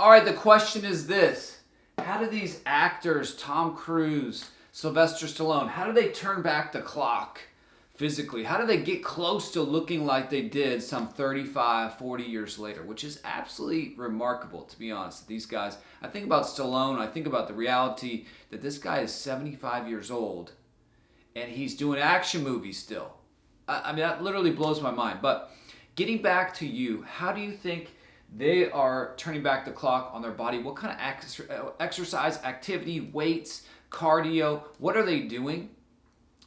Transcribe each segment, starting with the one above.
All right, the question is this. How do these actors, Tom Cruise, Sylvester Stallone, how do they turn back the clock physically? How do they get close to looking like they did some 35, 40 years later, which is absolutely remarkable, to be honest. These guys, I think about Stallone, I think about the reality that this guy is 75 years old and he's doing action movies still. I mean, that literally blows my mind. But getting back to you, how do you think they are turning back the clock on their body? What kind of exercise, activity, weights, cardio, what are they doing?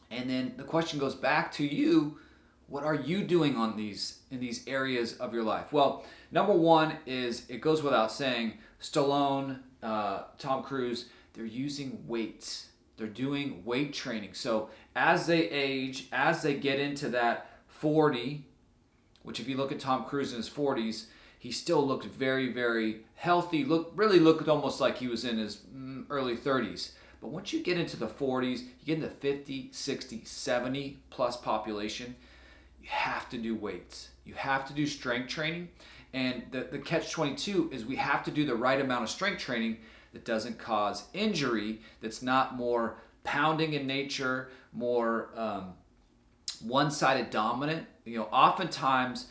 And then the question goes back to you, what are you doing on in these areas of your life? Well, number one is, it goes without saying, Stallone, Tom Cruise, they're using weights. They're doing weight training. So as they age, as they get into that 40, which if you look at Tom Cruise in his 40s, he still looked very, very healthy. Really looked almost like he was in his early 30s. But once you get into the 40s, you get into 50, 60, 70 plus population, you have to do weights. You have to do strength training. And the catch-22 is we have to do the right amount of strength training that doesn't cause injury, that's not more pounding in nature, more one-sided dominant. Oftentimes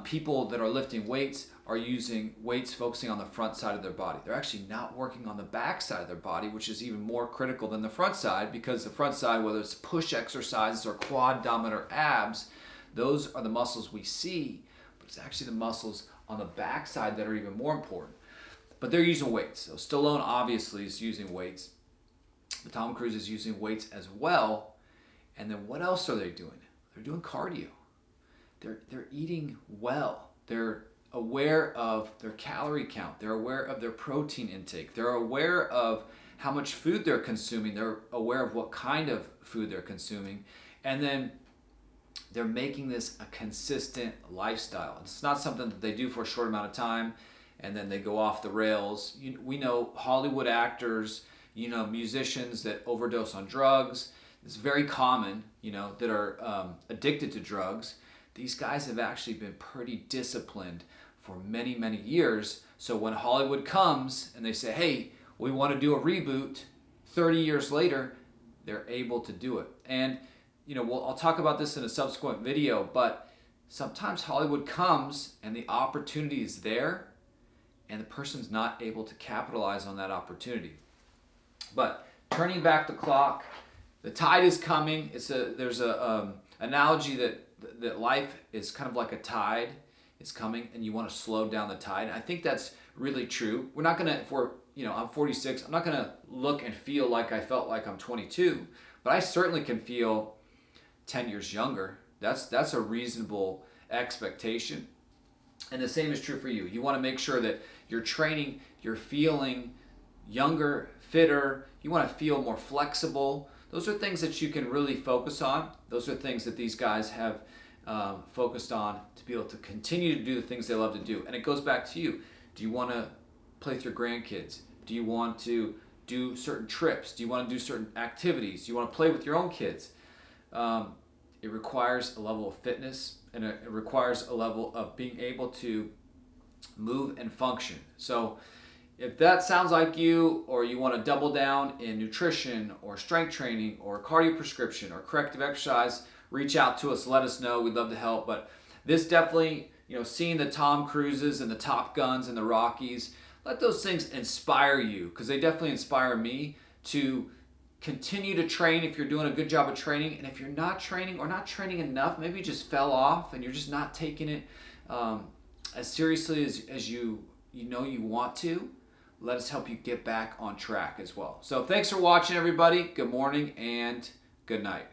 people that are lifting weights are using weights focusing on the front side of their body. They're actually not working on the back side of their body, which is even more critical than the front side, because the front side, whether it's push exercises or quad, dominant, or abs, those are the muscles we see, but it's actually the muscles on the back side that are even more important. But they're using weights. So Stallone obviously is using weights, but Tom Cruise is using weights as well. And then what else are they doing? They're doing cardio. They're eating well. They're aware of their calorie count. They're aware of their protein intake. They're aware of how much food they're consuming. They're aware of what kind of food they're consuming. And then they're making this a consistent lifestyle. It's not something that they do for a short amount of time and then they go off the rails. We know Hollywood actors, musicians that overdose on drugs. It's very common, that are addicted to drugs. These guys have actually been pretty disciplined for many, many years. So when Hollywood comes and they say, hey, we want to do a reboot, 30 years later, they're able to do it. And, I'll talk about this in a subsequent video, but sometimes Hollywood comes and the opportunity is there and the person's not able to capitalize on that opportunity. But turning back the clock, the tide is coming. There's a analogy that life is kind of like a tide. It's coming and you want to slow down the tide. I think that's really true. We're not gonna, I'm 46, I'm not gonna look and feel like I felt like I'm 22, but I certainly can feel 10 years younger. That's a reasonable expectation. And the same is true for you. You want to make sure that you're training, you're feeling younger, fitter, you want to feel more flexible. Those are things that you can really focus on. Those are things that these guys have focused on to be able to continue to do the things they love to do. And it goes back to you. Do you want to play with your grandkids? Do you want to do certain trips? Do you want to do certain activities? Do you want to play with your own kids? It requires a level of fitness and it requires a level of being able to move and function. So if that sounds like you, or you want to double down in nutrition or strength training or cardio prescription or corrective exercise, reach out to us, let us know. We'd love to help. But this definitely, seeing the Tom Cruises and the Top Guns and the Rockies, let those things inspire you, because they definitely inspire me to continue to train if you're doing a good job of training. And if you're not training or not training enough, maybe you just fell off and you're just not taking it as seriously as you want to, let us help you get back on track as well. So thanks for watching, everybody. Good morning and good night.